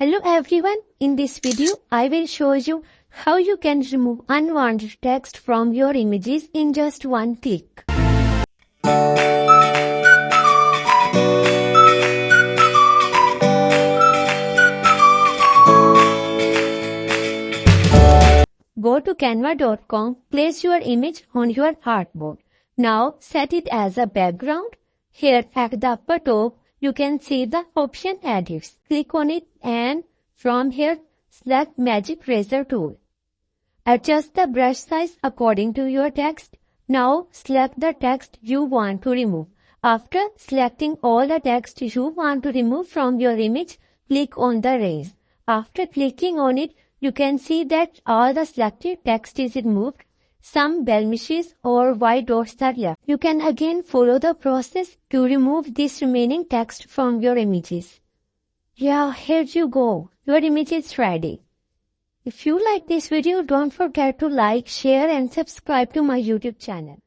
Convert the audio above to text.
Hello everyone, in this video I will show you how you can remove unwanted text from your images in just one click. Go to canva.com, place your image on your artboard. Now set it as a background. Here at the upper top, you can see the option Edits. Click on it and from here, select Magic Razor tool. Adjust the brush size according to your text. Now select the text you want to remove. After selecting all the text you want to remove from your image, click on the erase. After clicking on it, you can see that all the selected text is removed. Some blemishes or white dots are left. You can again follow the process to remove this remaining text from your images. Yeah, here you go. Your image is ready. If you like this video, don't forget to like, share and subscribe to my YouTube channel.